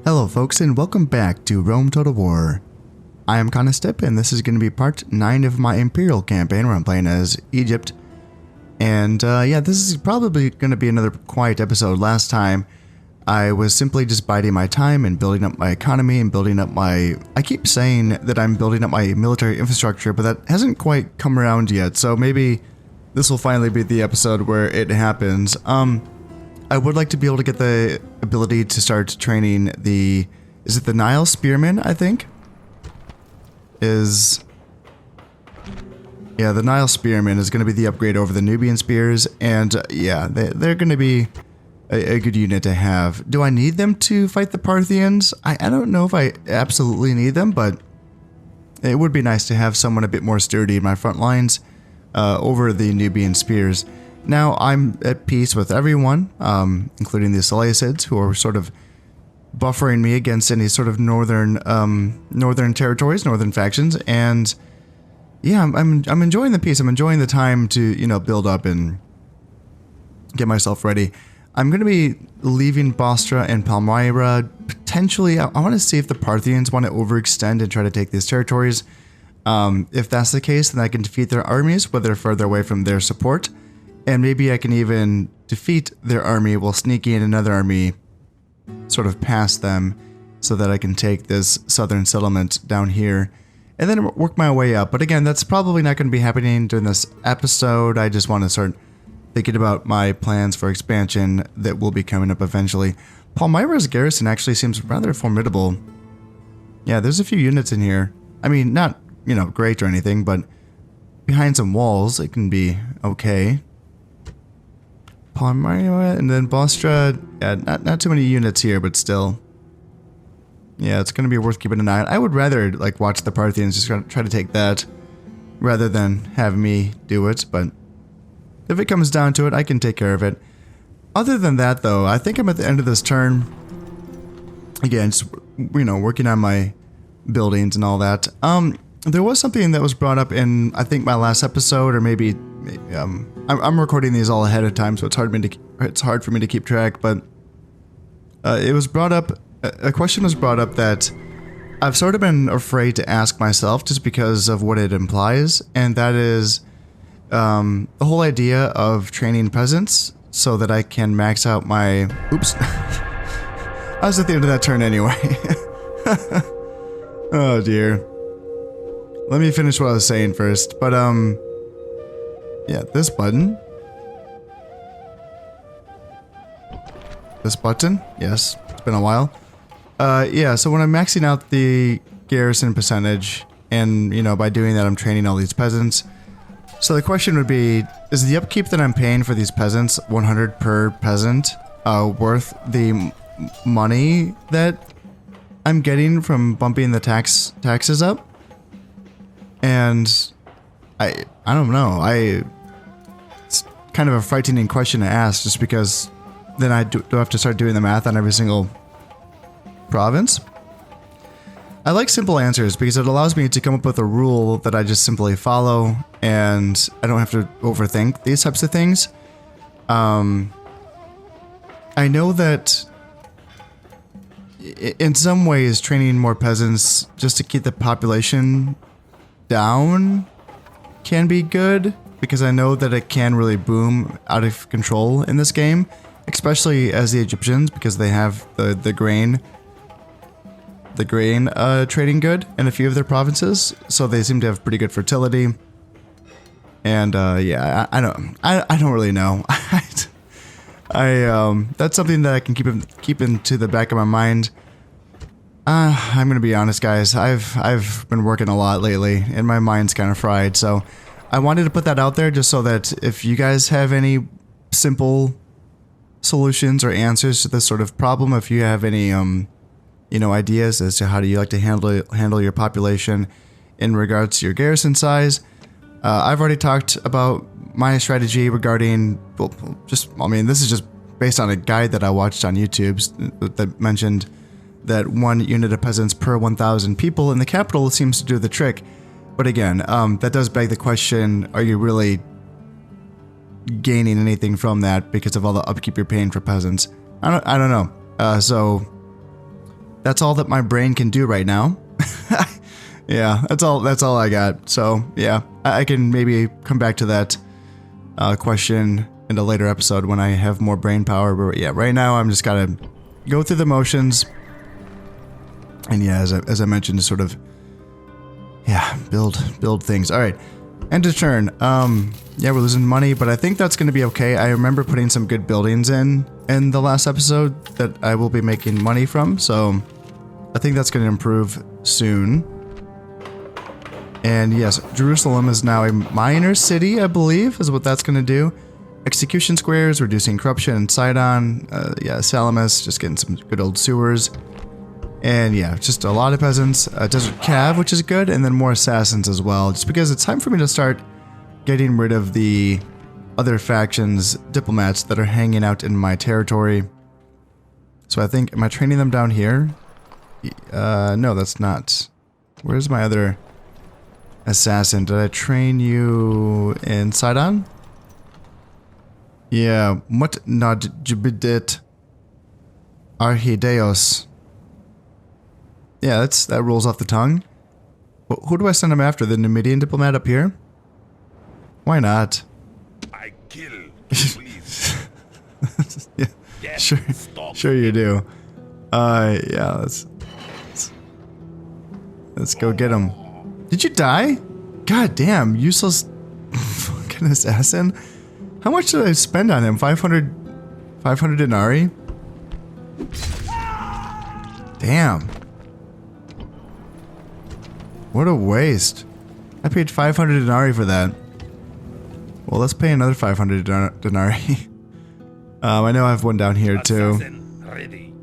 Hello folks and welcome back to Rome Total War. I am Conostip and this is going to be part 9 of my Imperial campaign where I'm playing as Egypt. And yeah, this is probably going to be another quiet episode. Last time I was simply just biding my time and building up my economy and building up my... I keep saying that I'm building up my military infrastructure, but that hasn't quite come around yet. So maybe this will finally be the episode where it happens. I would like to be able to get the ability to start training the... Is it the Nile Spearmen, I think? Yeah, the Nile Spearmen is going to be the upgrade over the Nubian Spears. And yeah, they're going to be a good unit to have. Do I need them to fight the Parthians? I don't know if I absolutely need them, but it would be nice to have someone a bit more sturdy in my front lines over the Nubian Spears. Now, I'm at peace with everyone, including the Seleucids, who are sort of buffering me against any sort of northern territories, northern factions, and yeah, I'm enjoying the peace. I'm enjoying the time to, you know, build up and get myself ready. I'm going to be leaving Bostra and Palmyra. Potentially, I want to see if the Parthians want to overextend and try to take these territories. If that's the case, then I can defeat their armies when they're further away from their support. And maybe I can even defeat their army while sneaking in another army sort of past them so that I can take this southern settlement down here and then work my way up. But again, that's probably not going to be happening during this episode. I just want to start thinking about my plans for expansion that will be coming up eventually. Palmyra's garrison actually seems rather formidable. Yeah, there's a few units in here. I mean, not, you know, great or anything, but behind some walls, it can be okay. Palmyra and then Bostra, yeah, not too many units here, but still. Yeah, it's going to be worth keeping an eye on. I would rather, like, watch the Parthians just try to take that rather than have me do it, but if it comes down to it, I can take care of it. Other than that, though, I think I'm at the end of this turn. Again, just, you know, working on my buildings and all that. There was something that was brought up in, I think, my last episode, or maybe... I'm recording these all ahead of time, so it's hard for me to keep track, but it was brought up, a question was brought up that I've sort of been afraid to ask myself just because of what it implies, and that is the whole idea of training peasants so that I can max out my... Oops. I was at the end of that turn anyway. Oh dear. Let me finish what I was saying first, but yeah, this button. This button? Yes, it's been a while. Yeah, so when I'm maxing out the garrison percentage, and, you know, by doing that I'm training all these peasants. So the question would be, is the upkeep that I'm paying for these peasants, 100 per peasant, worth the money that I'm getting from bumping the taxes up? And I don't know. It's kind of a frightening question to ask, just because then I do have to start doing the math on every single province. I like simple answers because it allows me to come up with a rule that I just simply follow, and I don't have to overthink these types of things. I know that in some ways training more peasants just to keep the population down can be good, because I know that it can really boom out of control in this game, especially as the Egyptians, because they have the grain trading good in a few of their provinces, so they seem to have pretty good fertility. And yeah, I don't really know. That's something that I can keep into the back of my mind. I'm gonna be honest, guys. I've been working a lot lately, and my mind's kind of fried. So I wanted to put that out there just so that if you guys have any simple solutions or answers to this sort of problem, if you have any you know, ideas as to how do you like to handle your population in regards to your garrison size. I've already talked about my strategy regarding, well, I mean, this is just based on a guide that I watched on YouTube that mentioned that 1 unit of peasants per 1,000 people in the capital seems to do the trick. But again, that does beg the question, are you really gaining anything from that because of all the upkeep you're paying for peasants? I don't know. So that's all that my brain can do right now. Yeah, that's all I got. So yeah, I can maybe come back to that question in a later episode when I have more brain power. But yeah, right now I'm just gotta go through the motions. And yeah, as I mentioned, sort of, yeah, build things. All right, end of turn. Yeah, we're losing money, but I think that's going to be okay. I remember putting some good buildings in the last episode that I will be making money from, so I think that's going to improve soon. And yes, Jerusalem is now a minor city, I believe, is what that's going to do. Execution squares, reducing corruption in Sidon. Yeah, Salamis, just getting some good old sewers. And yeah, just a lot of peasants. Desert Cav, which is good, and then more assassins as well. Just because it's time for me to start getting rid of the other factions, diplomats that are hanging out in my territory. So I think, am I training them down here? No, that's not. Where's my other assassin? Did I train you in Sidon? Yeah, Mut Nadjibidit Arhideos. Yeah, that rolls off the tongue. Who do I send him after? The Numidian diplomat up here? Why not? I kill, please. Yeah, sure you do. Yeah, let's go get him. Did you die? God damn, useless fucking assassin. How much did I spend on him? 500 denarii? Damn. What a waste. I paid 500 denarii for that. Well, let's pay another 500 denarii. I know I have one down here too. Ready.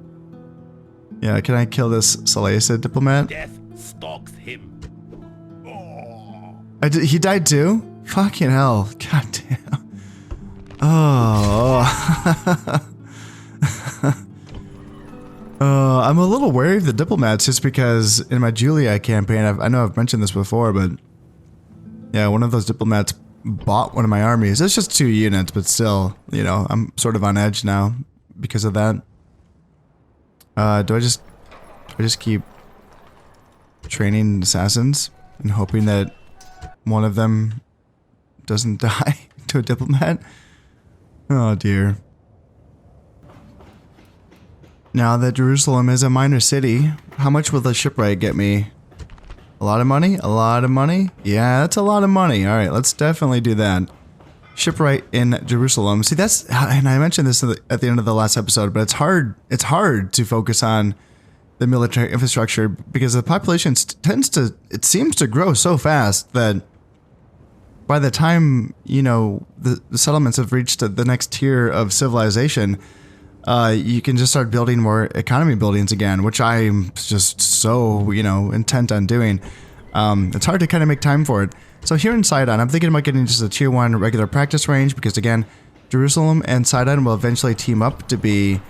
Yeah, can I kill this Seleucid diplomat? Death stalks him. He died too? Fucking hell. God damn. Oh. I'm a little wary of the diplomats just because in my Julia campaign, I know I've mentioned this before, but yeah, one of those diplomats bought one of my armies. It's just 2 units, but still, you know, I'm sort of on edge now because of that. Do I just keep training assassins and hoping that one of them doesn't die to a diplomat? Oh dear. Now that Jerusalem is a minor city, how much will the shipwright get me? A lot of money? A lot of money? Yeah, that's a lot of money. All right, let's definitely do that. Shipwright in Jerusalem. See, that's, and I mentioned this at the end of the last episode, but it's hard to focus on the military infrastructure because the population it seems to grow so fast that by the time, you know, the settlements have reached the next tier of civilization, you can just start building more economy buildings again, which I'm just so, you know, intent on doing. It's hard to kind of make time for it. So here in Sidon, I'm thinking about getting just a tier 1 regular practice range because again, Jerusalem and Sidon will eventually team up to be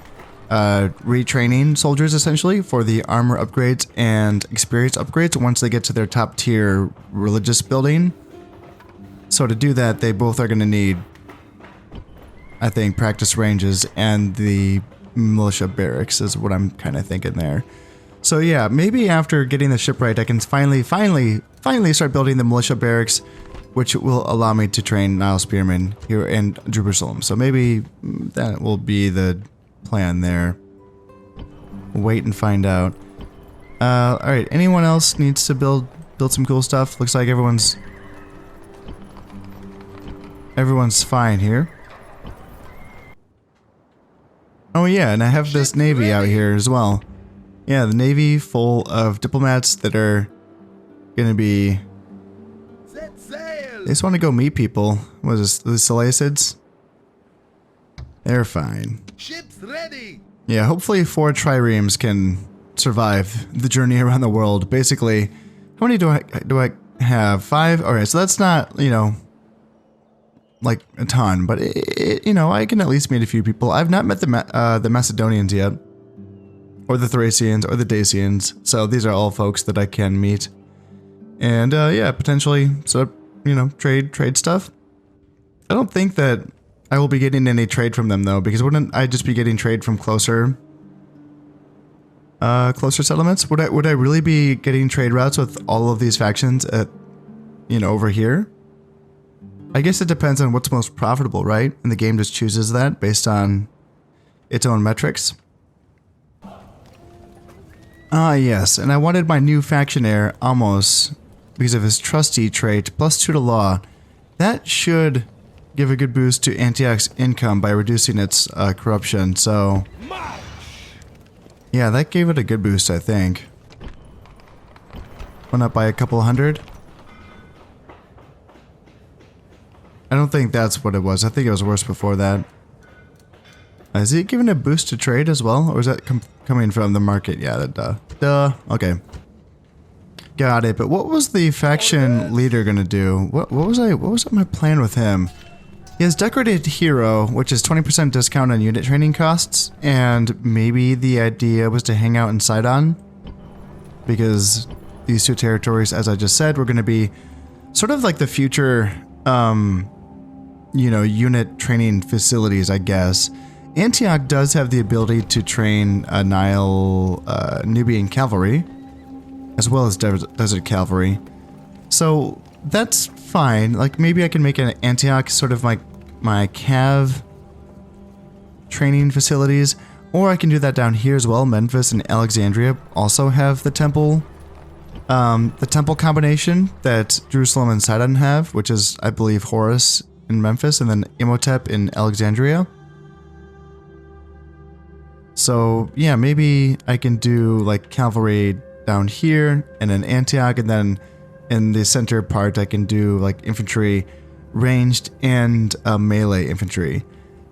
retraining soldiers essentially for the armor upgrades and experience upgrades once they get to their top tier religious building. So to do that, they both are going to need, I think, practice ranges and the militia barracks is what I'm kind of thinking there. So yeah, maybe after getting the shipwright, I can finally start building the militia barracks, which will allow me to train Nile Spearmen here in Jerusalem. So maybe that will be the plan there. Wait and find out. All right, anyone else needs to build some cool stuff? Looks like everyone's fine here. Oh yeah, and I have this navy out here as well. Yeah, the navy full of diplomats that are gonna be... Set sail. They just want to go meet people. What is this, the Seleucids? They're fine. Ships ready. Yeah, hopefully 4 triremes can survive the journey around the world. Basically, how many do I have? 5? Alright, so that's not, you know, like a ton, but you know, I can at least meet a few people. I've not met the Macedonians yet, or the Thracians, or the Dacians. So these are all folks that I can meet, and yeah, potentially sort of, you know, trade stuff. I don't think that I will be getting any trade from them though, because wouldn't I just be getting trade from closer closer settlements? Would I really be getting trade routes with all of these factions at, over here? I guess it depends on what's most profitable, right? And the game just chooses that based on its own metrics. Ah, yes, and I wanted my new faction heir, Amos, because of his trusty trait, +2 to law. That should give a good boost to Antioch's income by reducing its corruption, so... yeah, that gave it a good boost, I think. Went up by a couple hundred. I don't think that's what it was. I think it was worse before that. Is it giving a boost to trade as well? Or is that coming from the market? Yeah, duh. Okay. Got it. But what was the faction leader gonna do? What was my plan with him? He has Decorated Hero, which is 20% discount on unit training costs, and maybe the idea was to hang out in Sidon, because these two territories, as I just said, were going to be sort of like the future, unit training facilities, I guess. Antioch does have the ability to train Nile Nubian cavalry, as well as desert cavalry, so that's fine. Like, maybe I can make an Antioch sort of like my cav training facilities, or I can do that down here as well. Memphis and Alexandria also have the temple combination that Jerusalem and Sidon have, which is, I believe, Horus in Memphis and then Imhotep in Alexandria. So yeah, maybe I can do like cavalry down here and then Antioch, and then in the center part I can do like infantry, ranged, and melee infantry.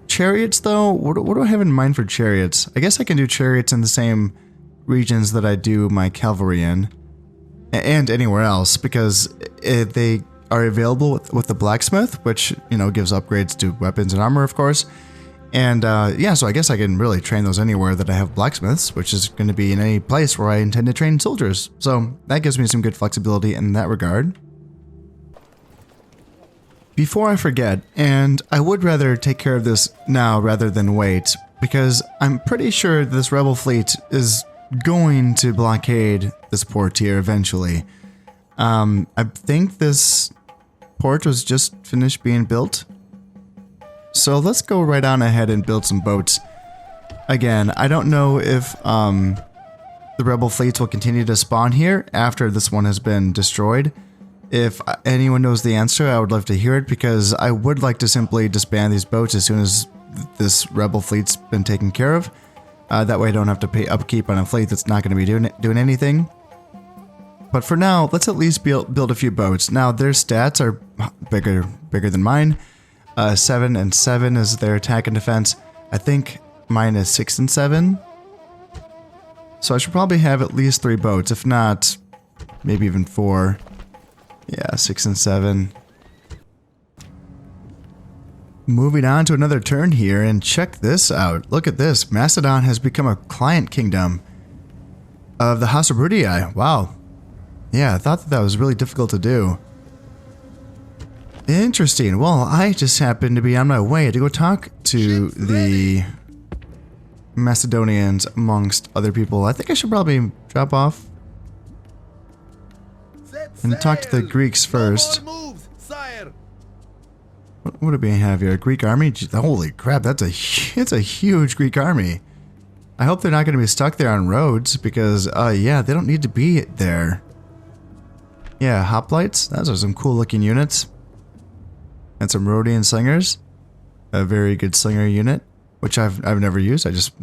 Chariots though, what do I have in mind for chariots? I guess I can do chariots in the same regions that I do my cavalry in, and anywhere else, because they are available with the blacksmith, which gives upgrades to weapons and armor, of course. And yeah, so I guess I can really train those anywhere that I have blacksmiths, which is going to be in any place where I intend to train soldiers. So that gives me some good flexibility in that regard. Before I forget, and I would rather take care of this now rather than wait, because I'm pretty sure this rebel fleet is going to blockade this port here eventually. I think this port was just finished being built. So let's go right on ahead and build some boats. Again, I don't know if the rebel fleets will continue to spawn here after this one has been destroyed. If anyone knows the answer, I would love to hear it, because I would like to simply disband these boats as soon as this rebel fleet's been taken care of. That way I don't have to pay upkeep on a fleet that's not going to be doing anything. But for now, let's at least build a few boats. Now, their stats are bigger than mine. 7 and 7 is their attack and defense. I think mine is 6 and 7. So I should probably have at least 3 boats, if not, maybe even 4. Yeah, 6 and 7. Moving on to another turn here, and check this out. Look at this. Macedon has become a client kingdom of the House of Bruttii. Wow. Yeah, I thought that was really difficult to do. Interesting. Well, I just happened to be on my way to go talk to the Macedonians amongst other people. I think I should probably drop off and talk to the Greeks first. What do we have here? A Greek army? Holy crap, it's a huge Greek army. I hope they're not going to be stuck there on roads, because, yeah, they don't need to be there. Yeah, hoplites. Those are some cool looking units. And some Rhodian slingers. A very good slinger unit, which I've never used. I just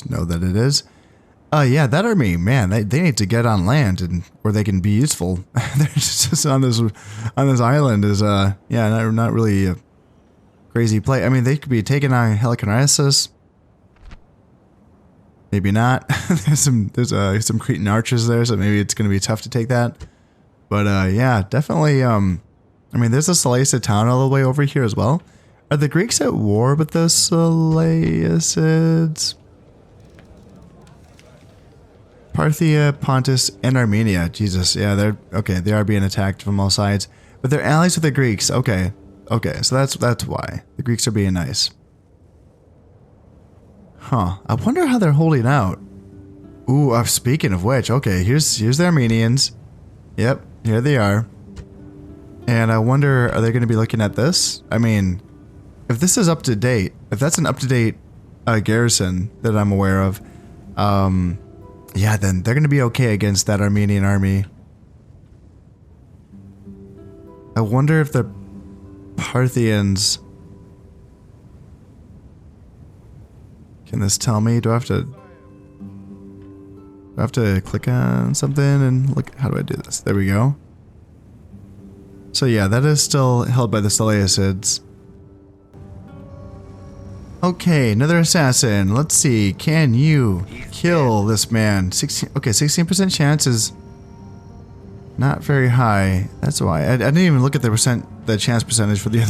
know that it is. Yeah, that army, man, they need to get on land and where they can be useful. They're just on this island is yeah, not really a crazy play. I mean, they could be taking on Helicarnassus. Maybe not. there's some Cretan archers there, so maybe it's going to be tough to take that. But yeah, definitely. I mean, there's a Seleucid town all the way over here as well. Are the Greeks at war with the Seleucids? Parthia, Pontus, and Armenia. Jesus, yeah, they're okay. They are being attacked from all sides, but they're allies with the Greeks. Okay, so that's why the Greeks are being nice. Huh? I wonder how they're holding out. Ooh, speaking of which, okay, here's the Armenians. Yep, here they are. And I wonder, are they going to be looking at this? I mean, if this is up to date, if that's an up-to-date garrison that I'm aware of, yeah, then they're going to be okay against that Armenian army. I wonder if the Parthians... Can this tell me? Do I have to click on something and look? How do I do this? There we go. So yeah, that is still held by the Seleucids. Okay, another assassin. Let's see. Can you kill this man? 16. Okay, 16% chance is not very high. That's why I didn't even look at the chance percentage for the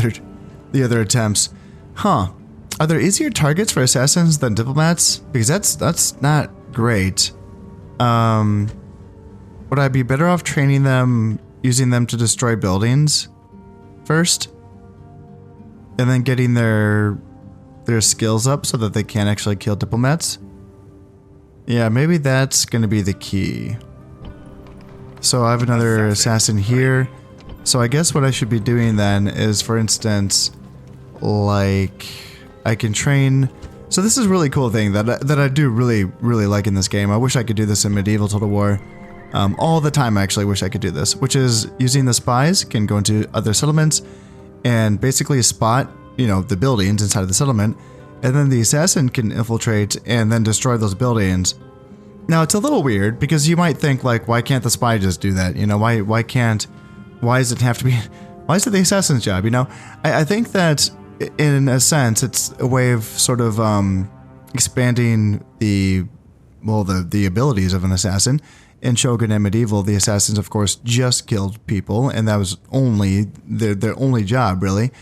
other attempts. Huh? Are there easier targets for assassins than diplomats? Because that's not great. Would I be better off training them, using them to destroy buildings first, and then getting their skills up so that they can actually kill diplomats? Yeah, maybe that's going to be the key. So I have another assassin here. So I guess what I should be doing then is, for instance, like, I can train. So this is a really cool thing that I do really like in this game. I wish I could do this in Medieval Total War. All the time I actually wish I could do this, which is using the spies can go into other settlements and basically spot, you know, the buildings inside of the settlement, and then the assassin can infiltrate and then destroy those buildings. Now it's a little weird because you might think, like, why can't the spy just do that? You know, why does it have to be, why is it the assassin's job? You know, I think that in a sense it's a way of sort of expanding the abilities of an assassin. In Shogun and Medieval, the assassins, of course, just killed people, and that was only their only job, really.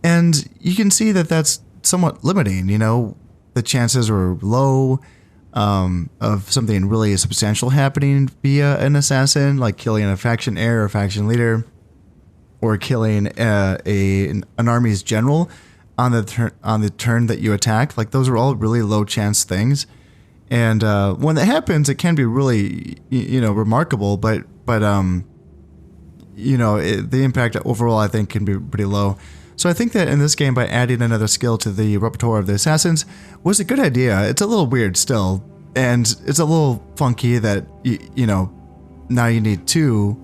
And you can see that that's somewhat limiting, you know. The chances were low of something really substantial happening via an assassin, like killing a faction heir or faction leader, or killing an army's general on the turn that you attack. Like, those are all really low chance things. And when that happens, it can be really, you know, remarkable, but you know, the impact overall, I think, can be pretty low. So I think that in this game, by adding another skill to the repertoire of the assassins was a good idea. It's a little weird still, and it's a little funky that, you know, now you need 2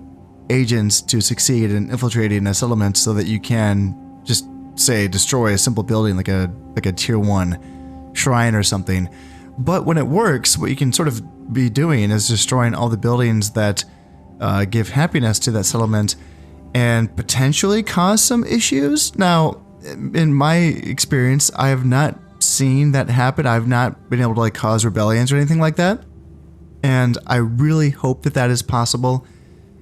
agents to succeed in infiltrating a settlement so that you can just, say, destroy a simple building like a tier 1 shrine or something. But when it works, what you can sort of be doing is destroying all the buildings that give happiness to that settlement and potentially cause some issues. Now, in my experience, I have not seen that happen. I've not been able to, like, cause rebellions or anything like that. And I really hope that that is possible.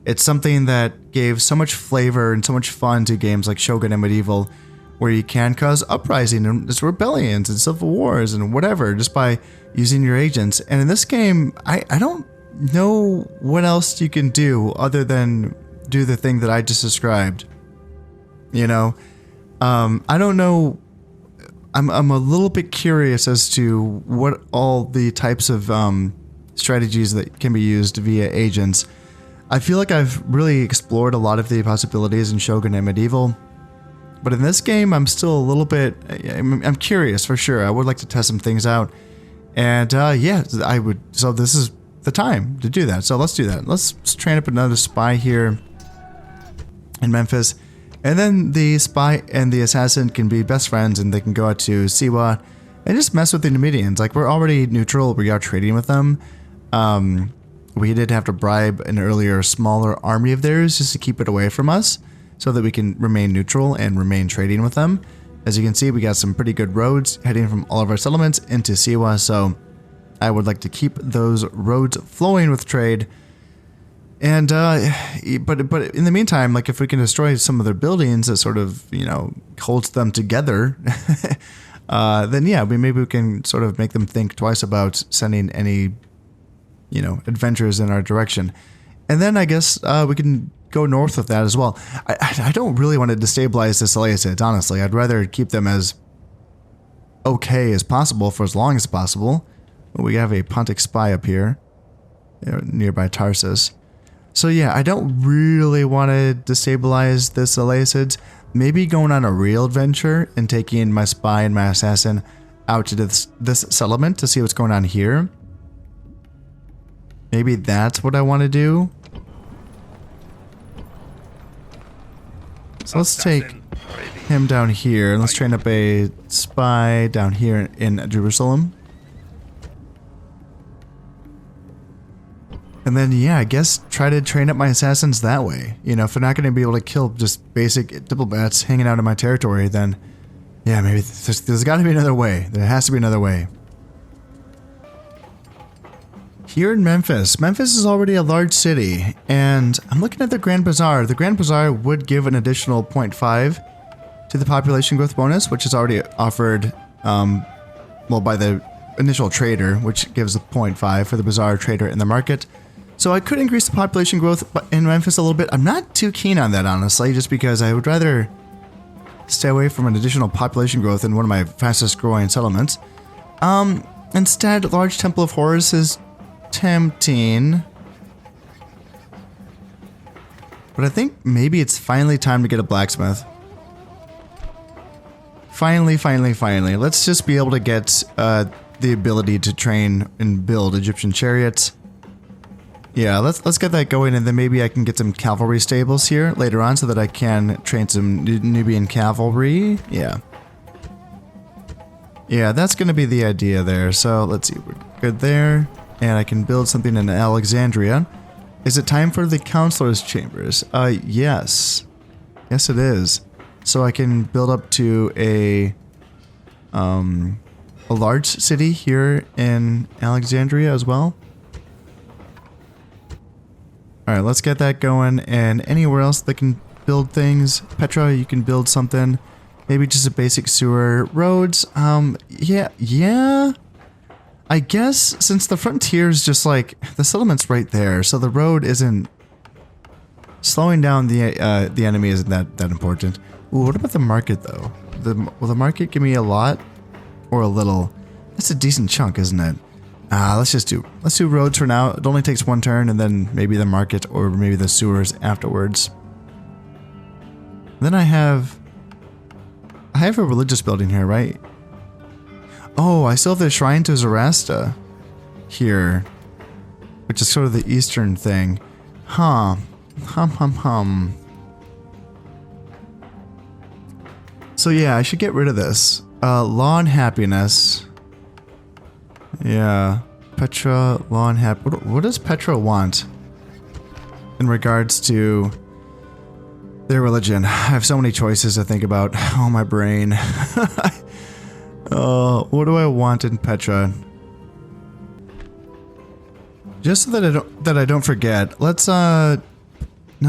It's something that gave so much flavor and so much fun to games like Shogun and Medieval, where you can cause uprising and just rebellions and civil wars and whatever just by using your agents. And in this game, I don't know what else you can do other than do the thing that I just described. You know, I don't know. I'm a little bit curious as to what all the types of strategies that can be used via agents. I feel like I've really explored a lot of the possibilities in Shogun and Medieval. But in this game, I'm still a little bit, I'm curious for sure. I would like to test some things out. And yeah, I would, so this is the time to do that. So let's do that. Let's train up another spy here in Memphis. And then the spy and the assassin can be best friends, and they can go out to Siwa and just mess with the Numidians. Like, we're already neutral. We are trading with them. We did have to bribe an earlier smaller army of theirs just to keep it away from us, so that we can remain neutral and remain trading with them. As you can see, we got some pretty good roads heading from all of our settlements into Siwa, so I would like to keep those roads flowing with trade. And, but in the meantime, like, if we can destroy some of their buildings that sort of, you know, holds them together, then yeah, maybe we can sort of make them think twice about sending any, you know, adventurers in our direction. And then I guess we can go north with that as well. I don't really want to destabilize the Seleucids, honestly. I'd rather keep them as okay as possible for as long as possible. We have a Pontic spy up here. nearby Tarsus. So yeah, I don't really want to destabilize the Seleucids. Maybe going on a real adventure and taking my spy and my assassin out to this settlement to see what's going on here. Maybe that's what I want to do. So let's take him down here. Let's train up a spy down here in Jerusalem. And then, yeah, I guess try to train up my assassins that way. You know, if they're not going to be able to kill just basic diplomats hanging out in my territory, then, yeah, maybe there's got to be another way. There has to be another way. Here in Memphis. Memphis is already a large city, and I'm looking at the Grand Bazaar. The Grand Bazaar would give an additional 0.5 to the population growth bonus, which is already offered, well, by the initial trader, which gives a 0.5 for the Bazaar trader in the market. So I could increase the population growth in Memphis a little bit. I'm not too keen on that, honestly, just because I would rather stay away from an additional population growth in one of my fastest growing settlements. Instead, large Temple of Horus is tempting. But I think maybe it's finally time to get a blacksmith. Finally. Let's just be able to get the ability to train and build Egyptian chariots. Yeah, let's get that going, and then maybe I can get some cavalry stables here later on so that I can train some Nubian cavalry. Yeah, that's going to be the idea there. So let's see, we're good there. And I can build something in Alexandria. Is it time for the counselor's chambers? Yes. Yes, it is. So I can build up to a large city here in Alexandria as well. Alright, let's get that going. And anywhere else that can build things. Petra, you can build something. Maybe just a basic sewer. Roads, yeah. I guess since the frontier is just like, the settlement's right there, so the road isn't slowing down the enemy isn't that important. Ooh, what about the market though? Will the market give me a lot or a little? That's a decent chunk, isn't it? Let's do roads for now. It only takes one turn, and then maybe the market or maybe the sewers afterwards. Then I have a religious building here, right? Oh, I still have the Shrine to Zoroaster here, which is sort of the Eastern thing. Huh. So yeah, I should get rid of this. Law and happiness. Yeah. Petra, law and happiness. What does Petra want in regards to their religion? I have so many choices to think about. Oh, my brain. What do I want in Petra? Just so that I don't forget, let's not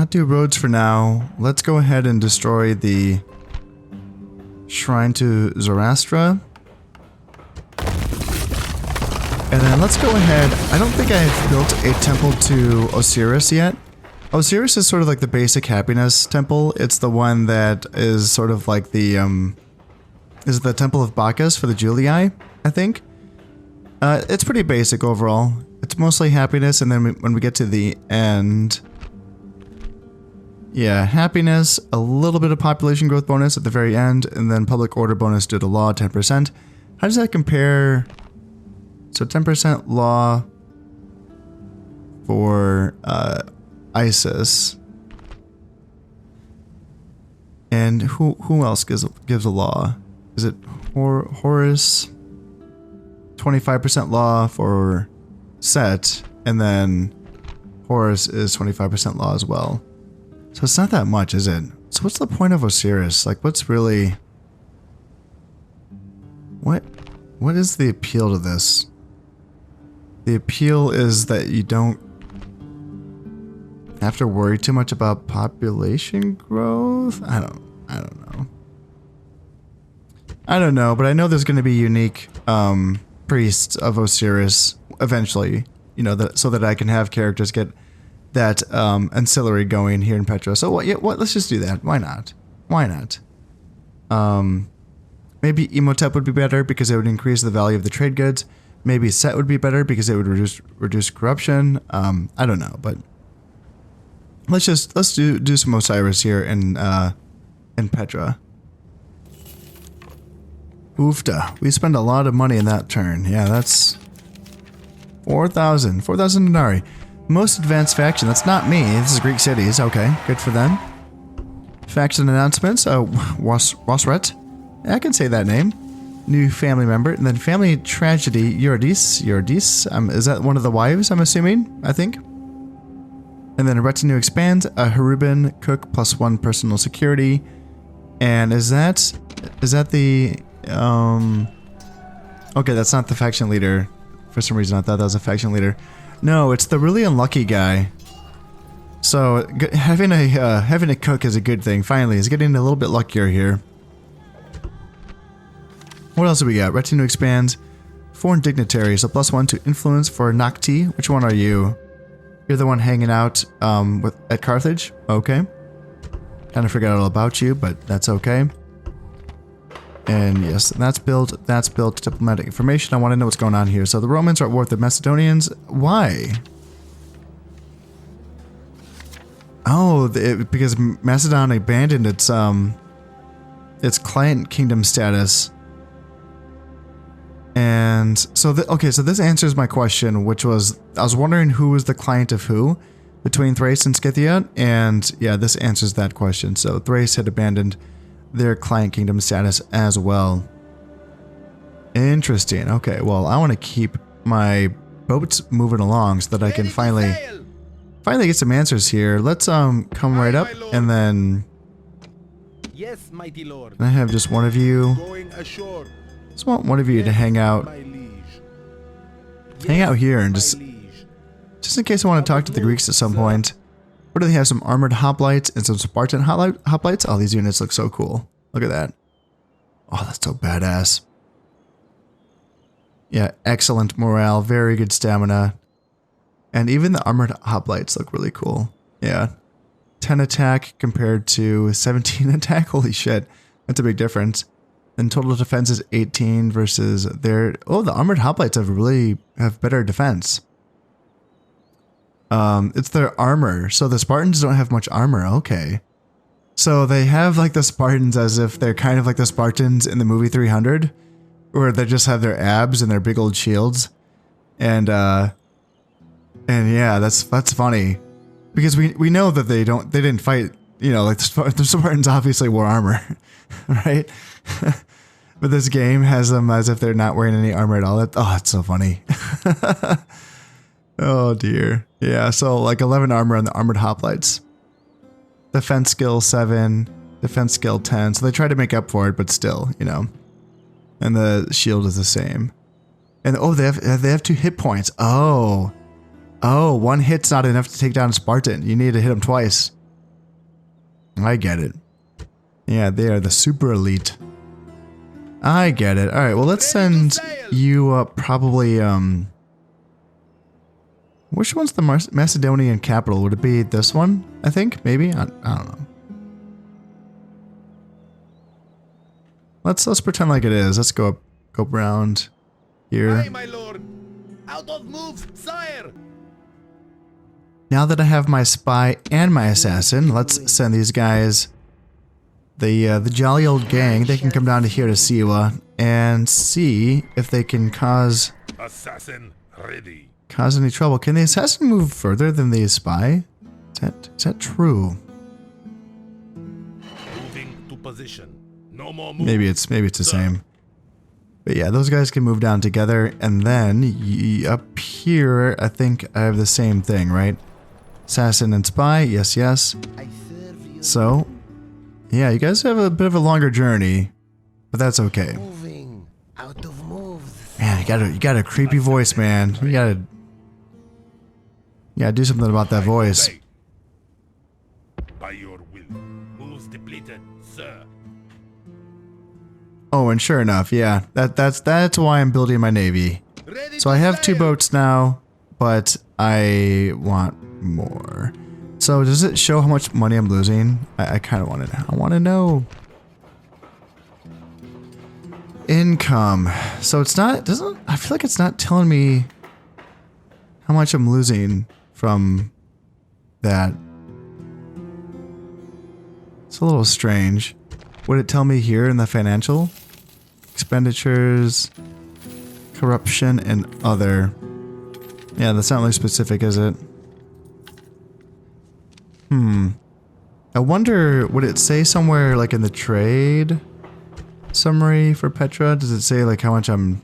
do roads for now. Let's go ahead and destroy the Shrine to Zoroaster. And then let's go ahead. I don't think I've built a temple to Osiris yet. Osiris is sort of like the basic happiness temple. It's the one that is sort of like the is it the Temple of Bacchus for the Julii, I think? It's pretty basic overall. It's mostly happiness, and then when we get to the end... Yeah, happiness, a little bit of population growth bonus at the very end, and then public order bonus due to law, 10%. How does that compare? So 10% law for ISIS. And who else gives a law? Is it Horus? 25% law for Set, and then Horus is 25% law as well. So it's not that much, is it? So what's the point of Osiris? Like, what's really... What is the appeal to this? The appeal is that you don't have to worry too much about population growth? I don't know. I don't know, but I know there's going to be unique priests of Osiris eventually, you know, so that I can have characters get that ancillary going here in Petra. So let's just do that. Why not? Maybe Imhotep would be better because it would increase the value of the trade goods. Maybe Set would be better because it would reduce corruption. I don't know, but let's do some Osiris here in Petra. Oofta. We spend a lot of money in that turn. Yeah, that's 4,000 denarii. Most advanced faction. That's not me. This is Greek cities. Okay, good for them. Faction announcements. Wasret. I can say that name. New family member. And then family tragedy. Eurydice. Is that one of the wives, I'm assuming? I think. And then a retinue expands. A Cherubin cook +1 personal security. And is that the... Okay, that's not the faction leader. For some reason I thought that was a faction leader. No, it's the really unlucky guy. So having a cook is a good thing. Finally, he's getting a little bit luckier here. What else do we got? Retinue expands. Foreign dignitaries, so +1 to influence for Nocti. Which one are you? You're the one hanging out at Carthage? Okay. Kind of forgot all about you, but that's okay. And yes, that's built diplomatic information. I want to know what's going on here. So the Romans are at war with the Macedonians. Why? Oh, because Macedon abandoned its client kingdom status. And so so this answers my question, which was I was wondering who was the client of who between Thrace and Scythia, and yeah, this answers that question. So Thrace had abandoned their client kingdom status as well. Interesting. Okay, well, I want to keep my boats moving along so that I can finally get some answers here. Let's come right up, and then Yes, mighty lord. I have just one of you. Going ashore. Just want one of you to hang out here and just in case I want to talk to the Greeks at some point. What do they have? Some armored hoplites and some Spartan hoplites? Oh, these units look so cool. Look at that. Oh, that's so badass. Yeah, excellent morale, very good stamina. And even the armored hoplites look really cool. Yeah. 10 attack compared to 17 attack. Holy shit. That's a big difference. And total defense is 18 versus their... Oh, the armored hoplites have better defense. It's their armor. So the Spartans don't have much armor. Okay. So they have like the Spartans as if they're kind of like the Spartans in the movie 300, where they just have their abs and their big old shields. And yeah, that's funny. Because we know that they didn't fight, you know, like the Spartans obviously wore armor, right? But this game has them as if they're not wearing any armor at all. It's so funny. Oh dear. Yeah, so like 11 armor on the armored hoplites. Defense skill 7, defense skill 10. So they try to make up for it, but still, you know. And the shield is the same. And oh, they have 2 hit points. Oh, one hit's not enough to take down a Spartan. You need to hit him twice. I get it. Yeah, they are the super elite. I get it. All right, well, let's send you probably which one's the Macedonian capital? Would it be this one? I think maybe. I don't know. Let's pretend like it is. Let's go around here. Aye, my lord. Out of moves, sire. Now that I have my spy and my assassin, let's send these guys, the jolly old gang. They can come down to here to Siwa and see if they can cause any trouble. Can the assassin move further than the spy? Is that true? Moving to position. No more move. Maybe it's the same. But yeah, those guys can move down together, and then up here, I think I have the same thing, right? Assassin and spy, yes. So, yeah, you guys have a bit of a longer journey, but that's okay. Moving out of moves. Man, you got a creepy voice, man. You gotta do something about that voice. By your will. Moves depleted, sir. Oh, and sure enough, yeah, that's why I'm building my navy. So I have 2 boats now, but I want more. So does it show how much money I'm losing? I kind of want to know. I want to know. income. So it's not, I feel like it's not telling me how much I'm losing from that. It's a little strange. Would it tell me here in the financial? Expenditures, corruption, and other. Yeah, that's not really specific, is it? I wonder, would it say somewhere like in the trade summary for Petra? Does it say like how much I'm...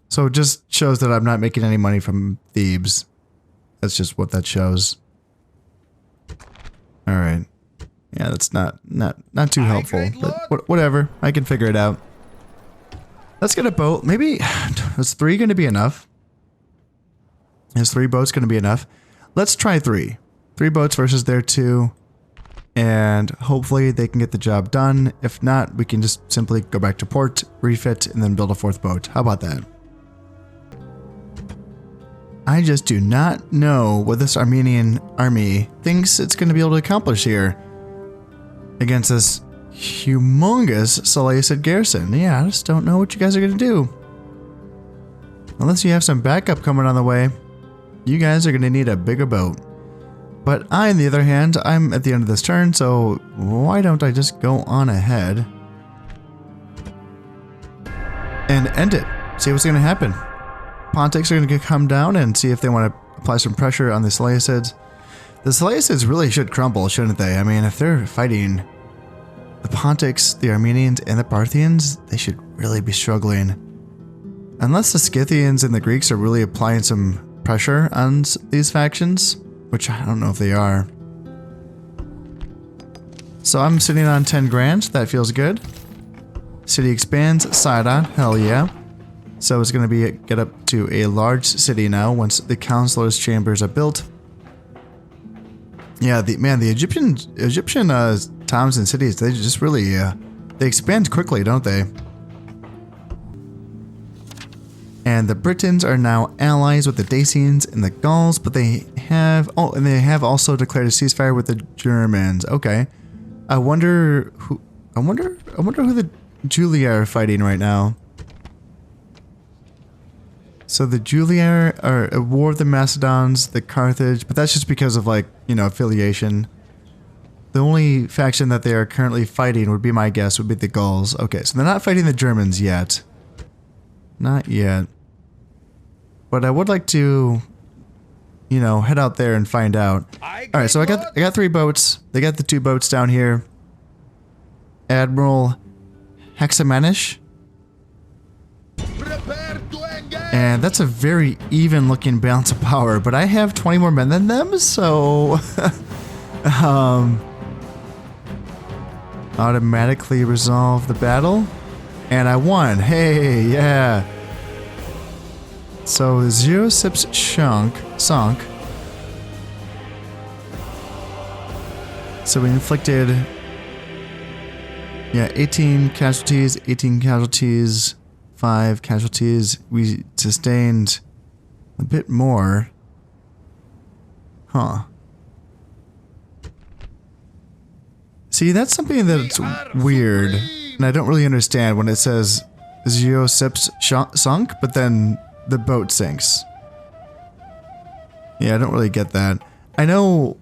So it just shows that I'm not making any money from Thebes. That's just what that shows. Alright. Yeah, that's not too helpful. But whatever. I can figure it out. Let's get a boat. Maybe... Is 3 going to be enough? Is 3 boats going to be enough? Let's try 3. 3 boats versus their 2. And hopefully they can get the job done. If not, we can just simply go back to port, refit, and then build a 4th boat. How about that? I just do not know what this Armenian army thinks it's going to be able to accomplish here against this humongous Seleucid garrison. Yeah, I just don't know what you guys are going to do. Unless you have some backup coming on the way, you guys are going to need a bigger boat. But I, on the other hand, I'm at the end of this turn, so why don't I just go on ahead and end it? See what's going to happen. Pontics are going to come down and see if they want to apply some pressure on the Seleucids. The Seleucids really should crumble, shouldn't they? I mean, if they're fighting the Pontics, the Armenians, and the Parthians, they should really be struggling. Unless the Scythians and the Greeks are really applying some pressure on these factions, which I don't know if they are. So I'm sitting on 10 grand. That feels good. City expands. Sidon. Hell yeah. So it's going to get up to a large city now once the counselor's chambers are built. Yeah, the Egyptian towns and cities, they just really they expand quickly, don't they? And the Britons are now allies with the Dacians and the Gauls, but they have also declared a ceasefire with the Germans. Okay, I wonder who the Julii are fighting right now. So the Julii are at war with the Macedons, the Carthage, but that's just because of affiliation. The only faction that they are currently fighting would be my guess would be the Gauls. Okay, so they're not fighting the Germans yet. Not yet. But I would like to, head out there and find out. Alright, so I got 3 boats. They got the 2 boats down here. Admiral Hexamanish. And that's a very even looking balance of power, but I have 20 more men than them, so automatically resolve the battle. And I won. Hey, yeah. So Zeusipp's sunk. So we inflicted 18 casualties, 5 casualties. We sustained a bit more. Huh. See, that's something that's weird. And I don't really understand when it says Zeusipp's sunk, but then the boat sinks. Yeah, I don't really get that. I know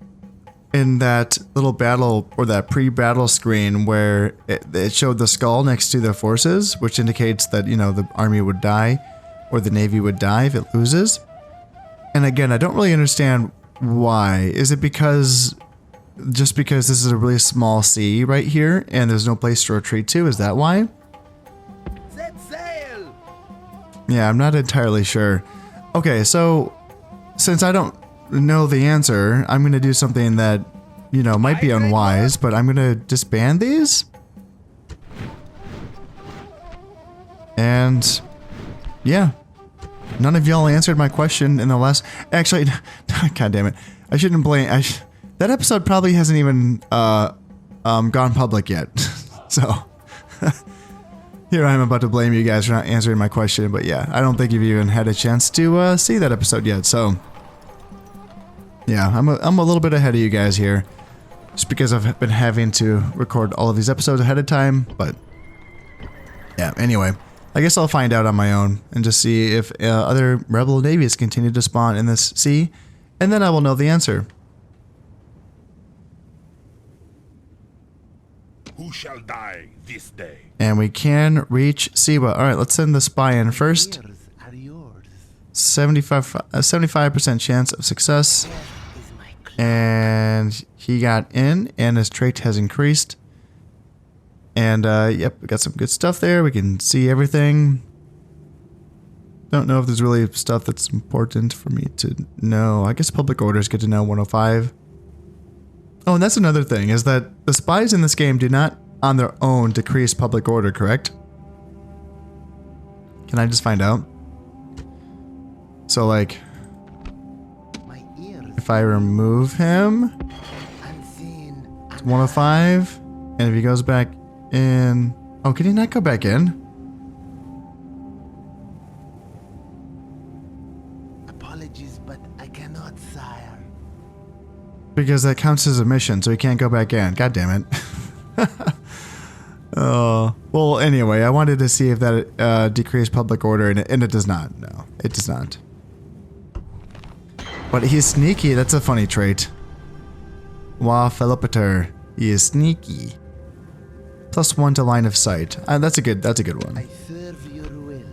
in that little battle, or that pre-battle screen where it showed the skull next to the forces, which indicates that, the army would die, or the navy would die if it loses. And again, I don't really understand why. Is it just because this is a really small sea right here, and there's no place to retreat to? Is that why? Set sail! Yeah, I'm not entirely sure. Okay, so since I don't know the answer, I'm going to do something that, might be unwise, but I'm going to disband these. And yeah, none of y'all answered my question in the last... Actually, god damn it. I shouldn't blame... that episode probably hasn't even gone public yet. So here I am about to blame you guys for not answering my question, but yeah, I don't think you've even had a chance to see that episode yet, so yeah, I'm a little bit ahead of you guys here. just because I've been having to record all of these episodes ahead of time, but yeah, anyway. I guess I'll find out on my own and just see if other rebel navies continue to spawn in this sea, and then I will know the answer. Who shall die this day? And we can reach Siwa. Alright, let's send the spy in first. Ears are yours. 75% chance of success. Death is my cloak. And he got in, and his trait has increased. And, yep, we got some good stuff there. We can see everything. Don't know if there's really stuff that's important for me to know. I guess public order is good to know, 105. Oh, and that's another thing, is that the spies in this game do not, on their own, decrease public order, correct? Can I just find out? So, like, My ears if I remove him, unseen. it's 105. And if he goes back in... Oh, can he not go back in? Apologies, but I cannot, sire. Because that counts as a mission, so he can't go back in. God damn it. Oh, well, anyway, I wanted to see if that decreased public order, and it does not. No, it does not. But he's sneaky. That's a funny trait. Wa Philippater. He is sneaky. +1 to line of sight. That's a good one. I serve your will.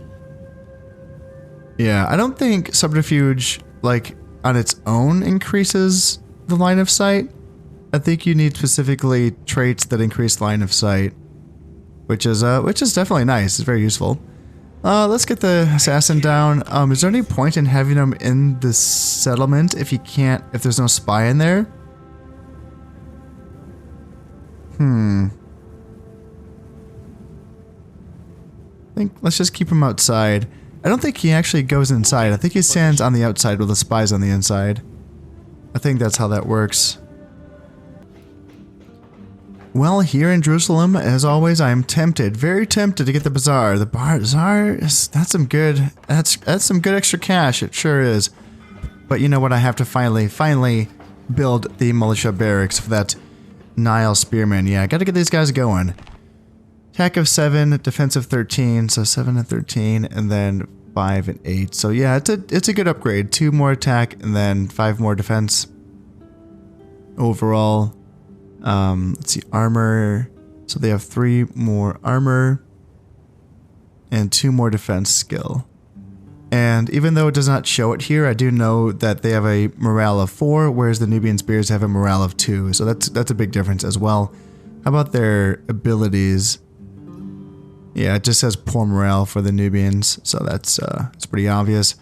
Yeah, I don't think subterfuge, like, on its own increases the line of sight. I think you need specifically traits that increase line of sight, which is definitely nice. It's very useful. Let's get the assassin down. Is there any point in having him in the settlement if if there's no spy in there? I think let's just keep him outside. I don't think he actually goes inside. I think he stands on the outside with the spies on the inside. I think that's how that works. Well, here in Jerusalem, as always, I am tempted, very tempted to get the bazaar. The bazaar that's some good extra cash. It sure is. But you know what? I have to finally build the militia barracks for that Nile spearman. Yeah, I got to get these guys going. Attack of 7, defense of 13, so 7 and 13, and then 5 and 8. So yeah, it's a good upgrade. 2 more attack and then 5 more defense. Overall, let's see, armor. So they have 3 more armor and 2 more defense skill. And even though it does not show it here, I do know that they have a morale of 4, whereas the Nubian Spears have a morale of 2. So that's a big difference as well. How about their abilities? Yeah, it just says poor morale for the Nubians, so that's it's pretty obvious.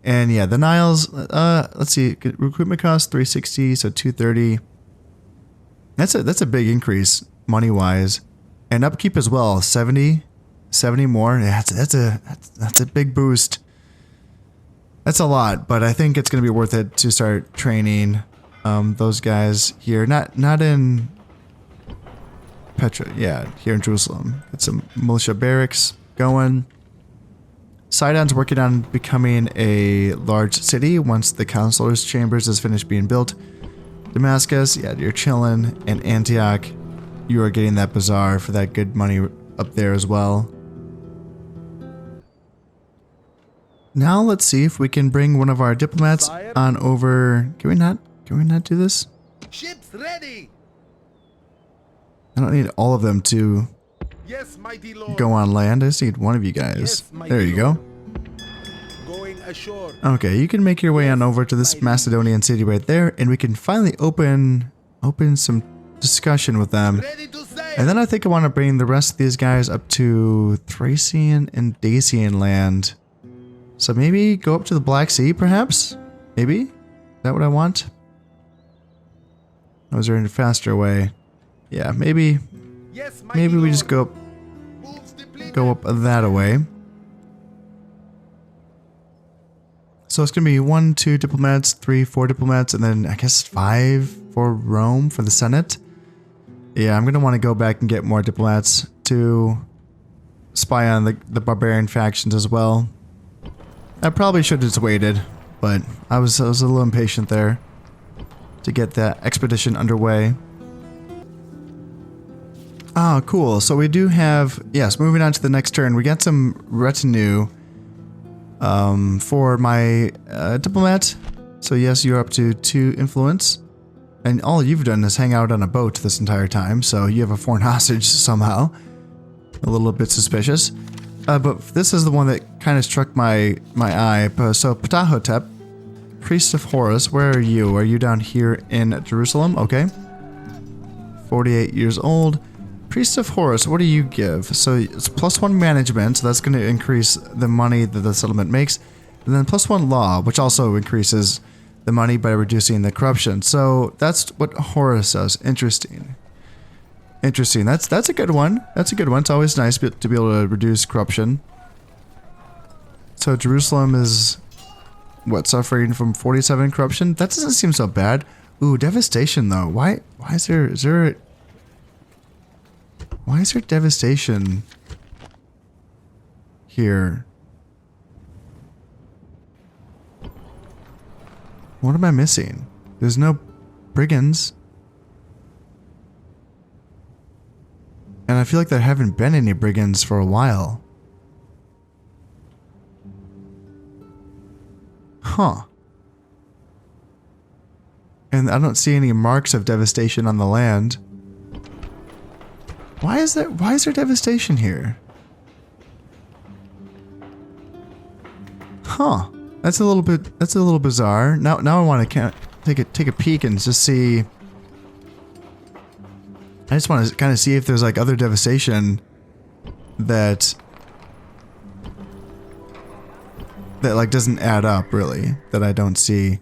And yeah, the Niles, let's see, recruitment cost 360, so 230. That's a big increase money-wise, and upkeep as well, 70 more. Yeah, that's a big boost. That's a lot, but I think it's gonna be worth it to start training those guys here. Not in Petra, yeah, here in Jerusalem. Get some militia barracks going. Sidon's working on becoming a large city once the Counselor's Chambers is finished being built. Damascus, yeah, you're chilling. And Antioch, you are getting that bazaar for that good money up there as well. Now let's see if we can bring one of our diplomats on over. Can we not do this? Ships ready. I don't need all of them to Yes, mighty lord. go on land. I just need one of you guys. Yes, mighty There you go. lord. Going ashore. Okay, you can make your way on over to this Macedonian city right there, and we can finally open some discussion with them. Ready to sail. And then I think I want to bring the rest of these guys up to Thracian and Dacian land. So maybe go up to the Black Sea, perhaps? Maybe? Is that what I want? Or is there a faster way? Yeah, maybe Yes, mighty we lord. just go Moves depleted. up that way. So it's gonna be 1, 2 diplomats, 3, 4 diplomats, and then I guess 5 for Rome for the Senate. Yeah, I'm gonna want to go back and get more diplomats to spy on the barbarian factions as well. I probably should have just waited, but I was a little impatient there to get that expedition underway. Oh, cool. So we do have, yes, moving on to the next turn, we got some retinue for my diplomat. So yes, you're up to 2 influence. And all you've done is hang out on a boat this entire time, so you have a foreign hostage somehow. A little bit suspicious. But this is the one that kind of struck my eye. So Ptahhotep, Priest of Horus, where are you? Are you down here in Jerusalem? Okay. 48 years old. Priest of Horus, what do you give? So it's +1 management, so that's going to increase the money that the settlement makes. And then +1 law, which also increases the money by reducing the corruption. So that's what Horus does. Interesting. Interesting. That's a good one. That's a good one. It's always nice to be able to reduce corruption. So Jerusalem is, what, suffering from 47 corruption? That doesn't seem so bad. Ooh, devastation though. Why is there devastation here? What am I missing? There's no brigands. And I feel like there haven't been any brigands for a while. Huh. And I don't see any marks of devastation on the land. Why is there devastation here? Huh. That's a little bizarre. Now I want to take a peek and just see. I just want to kind of see if there's like other devastation that like doesn't add up really, that I don't see.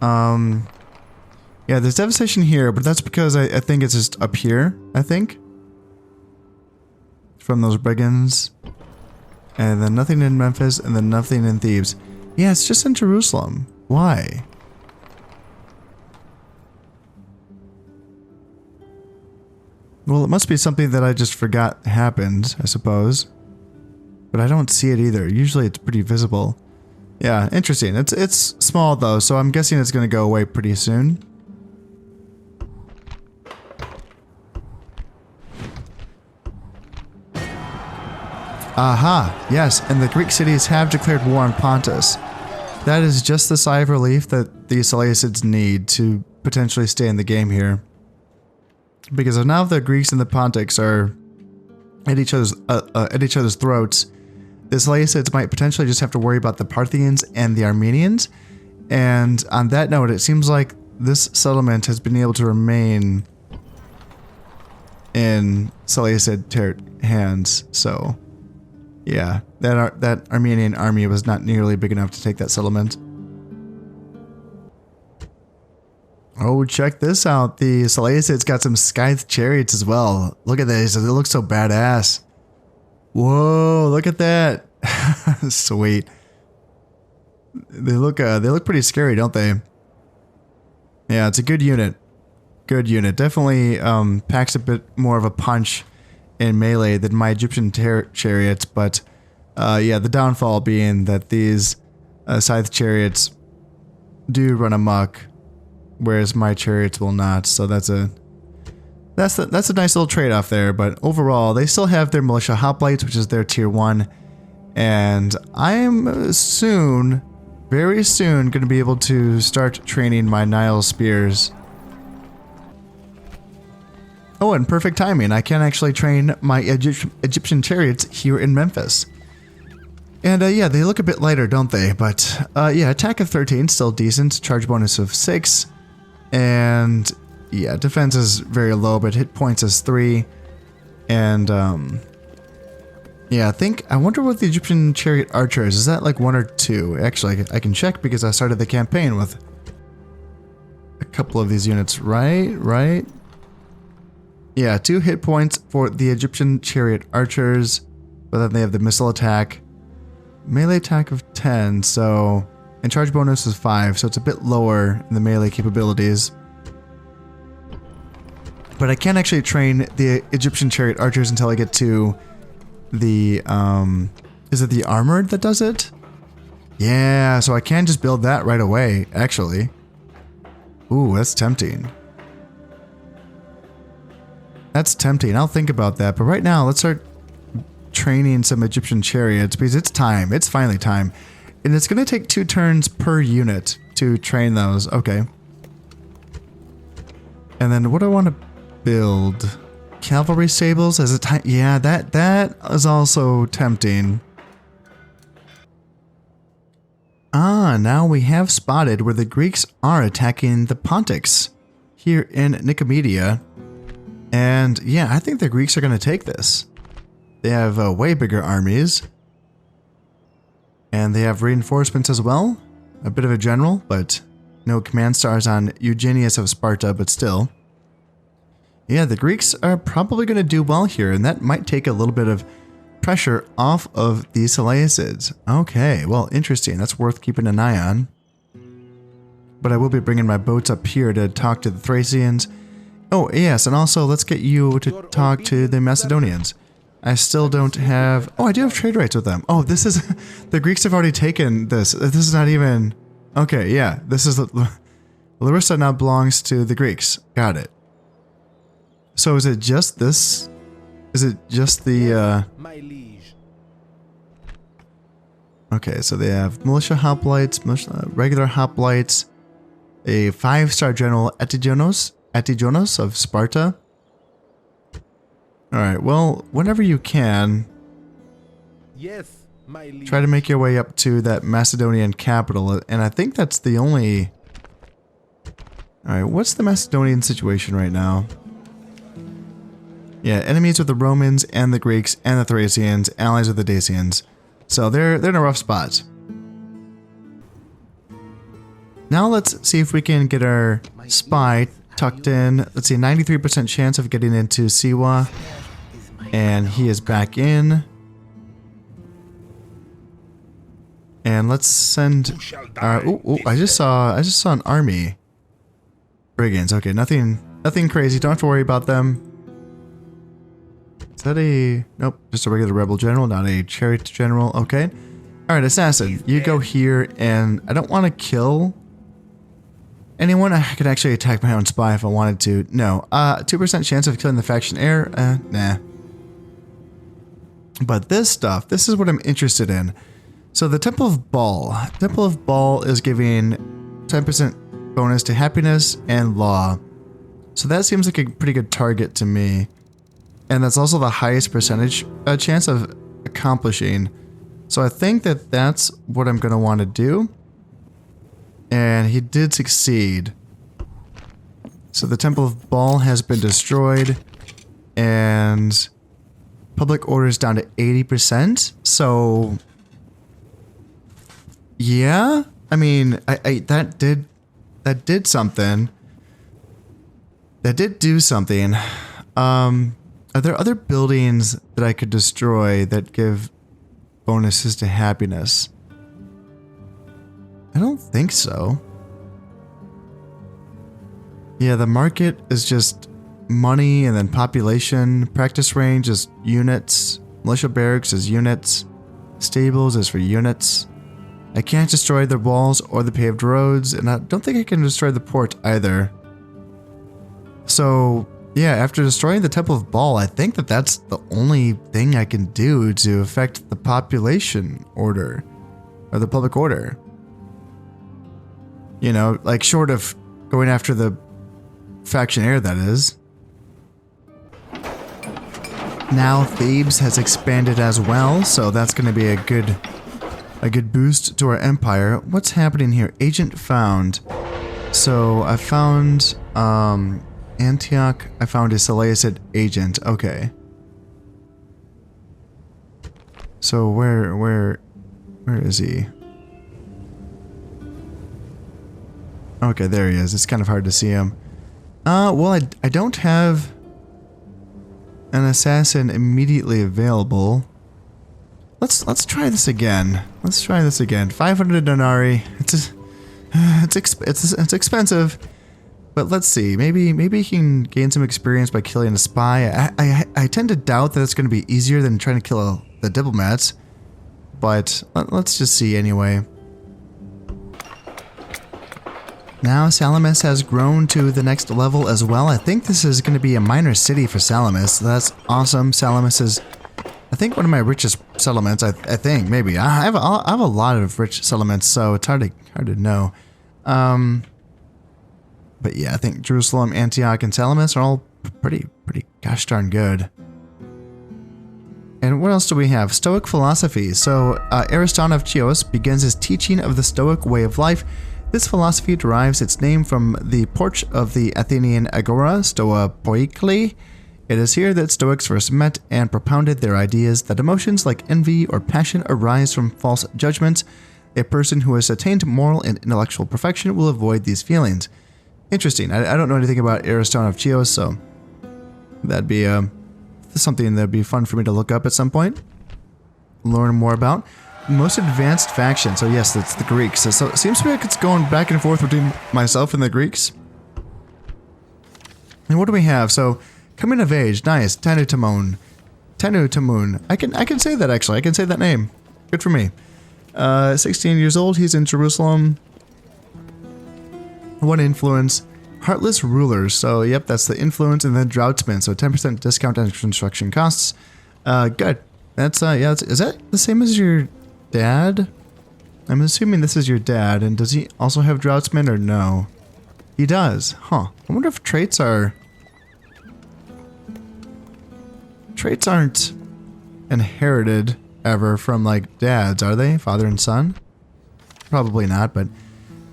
Yeah, there's devastation here, but that's because I think it's just up here, I think. From those brigands. And then nothing in Memphis, and then nothing in Thebes. Yeah, it's just in Jerusalem. Why? Well, it must be something that I just forgot happened, I suppose. But I don't see it either. Usually it's pretty visible. Yeah, interesting. It's small though, so I'm guessing it's going to go away pretty soon. Aha, yes, and the Greek cities have declared war on Pontus. That is just the sigh of relief that the Seleucids need to potentially stay in the game here. Because now the Greeks and the Pontics are at each other's throats, the Seleucids might potentially just have to worry about the Parthians and the Armenians. And on that note, it seems like this settlement has been able to remain in Seleucid hands. So, yeah, that Armenian army was not nearly big enough to take that settlement. Oh, check this out. The Seleucids got some Scythe chariots as well. Look at these. They look so badass. Whoa, look at that. Sweet. They look pretty scary, don't they? Yeah, it's a good unit. Good unit. Definitely packs a bit more of a punch in melee than my Egyptian chariots, but yeah, the downfall being that these Scythe chariots do run amok, whereas my chariots will not. So that's a nice little trade-off there. But overall, they still have their militia hoplites, which is their tier 1, and I am soon, very soon, going to be able to start training my Nile spears. Oh, and perfect timing. I can actually train my Egyptian chariots here in Memphis. And yeah, they look a bit lighter, don't they? But yeah, attack of 13, still decent. Charge bonus of 6. And yeah, defense is very low, but hit points is 3. And yeah, I wonder what the Egyptian chariot archers, is that like 1 or 2? Actually, I can check because I started the campaign with a couple of these units, right? Yeah, 2 hit points for the Egyptian chariot archers, but then they have the missile attack, melee attack of 10, so, and charge bonus is 5, so it's a bit lower in the melee capabilities. But I can't actually train the Egyptian chariot archers until I get to the, is it the armored that does it? Yeah, so I can just build that right away, actually. Ooh, that's tempting. That's tempting. I'll think about that. But right now, let's start training some Egyptian chariots because it's time. It's finally time. And it's going to take 2 turns per unit to train those. Okay. And then what do I want to build? Cavalry stables as a time. Yeah, that is also tempting. Ah, now we have spotted where the Greeks are attacking the Pontics here in Nicomedia. And yeah, I think the Greeks are going to take this. They have way bigger armies. And they have reinforcements as well. A bit of a general, but no command stars on Eugenius of Sparta, but still. Yeah, the Greeks are probably going to do well here, and that might take a little bit of pressure off of the Seleucids. Okay, well, interesting. That's worth keeping an eye on. But I will be bringing my boats up here to talk to the Thracians. Oh, yes, and also let's get you to talk to the Macedonians. I still don't have... Oh, I do have trade rights with them. Oh, this is... The Greeks have already taken this. This is not even... Okay, yeah, this is... Larissa now belongs to the Greeks. Got it. So is it just this? Is it just the... My liege. Okay, so they have militia hoplites, regular hoplites, a 5-star general Etegonos of Sparta. Alright, well, whenever you can, Yes, my liege. try to make your way up to that Macedonian capital, and I think that's the only... Alright, what's the Macedonian situation right now? Yeah, enemies with the Romans and the Greeks and the Thracians, allies with the Dacians. So they're in a rough spot. Now let's see if we can get our spy tucked in. Let's see, 93% chance of getting into Siwa. And he is back in. And let's send... I just saw an army. Brigands. Okay, nothing crazy. Don't have to worry about them. Is that a... Nope, just a regular rebel general, not a chariot general. Okay. Alright, assassin. You go here, and I don't want to kill anyone. I could actually attack my own spy if I wanted to. No. 2% chance of killing the faction heir. Nah. But this stuff, this is what I'm interested in. So the Temple of Baal. Temple of Baal is giving 10% bonus to happiness and law. So that seems like a pretty good target to me. And that's also the highest percentage chance of accomplishing. So I think that that's what I'm going to want to do. And he did succeed. So the Temple of Baal has been destroyed. And public order is down to 80%. So yeah, I mean, that did something. That did do something. Are there other buildings that I could destroy that give bonuses to happiness? I don't think so. Yeah, the market is just money and then population. Practice range is units. Militia barracks is units. Stables is for units. I can't destroy the walls or the paved roads, and I don't think I can destroy the port either. So, yeah, after destroying the Temple of Baal, I think that that's the only thing I can do to affect the population order, or the public order. You know, like short of going after the faction heir, that is. Now Thebes has expanded as well, so that's going to be a good boost to our empire. What's happening here? Agent found. So I found Antioch. I found a Seleucid agent. Okay. So where is he? Okay, there he is. It's kind of hard to see him. Well, I don't have an assassin immediately available. Let's try this again. Let's try this again. 500 denarii. It's expensive, but let's see. Maybe he can gain some experience by killing a spy. I tend to doubt that it's going to be easier than trying to kill the diplomats, but let's just see anyway. Now Salamis has grown to the next level as well. I think this is going to be a minor city for Salamis. That's awesome. Salamis is, I think, one of my richest settlements. I think, maybe. I have a lot of rich settlements, so it's hard to know. But yeah, I think Jerusalem, Antioch, and Salamis are all pretty gosh darn good. And what else do we have? Stoic philosophy. So Ariston of Chios begins his teaching of the Stoic way of life. This philosophy derives its name from the porch of the Athenian Agora, Stoa Poikile. It is here that Stoics first met and propounded their ideas that emotions like envy or passion arise from false judgments. A person who has attained moral and intellectual perfection will avoid these feelings. Interesting. I don't know anything about Ariston of Chios, so that'd be something that'd be fun for me to look up at some point. Learn more about. Most advanced faction. So yes, that's the Greeks. So it seems to me like it's going back and forth between myself and the Greeks. And what do we have? So coming of age. Nice. Tanu Tamun. I can say that actually. I can say that name. Good for me. 16 years old. He's in Jerusalem. One influence. Heartless rulers. So yep, that's the influence, and then Droughtsman. So 10% discount on construction costs. Good. That's yeah. Is that the same as your dad? I'm assuming this is your dad, and does he also have Droughtsman or no? He does. Huh. I wonder if traits aren't inherited ever from like dads, are they? Father and son? Probably not, but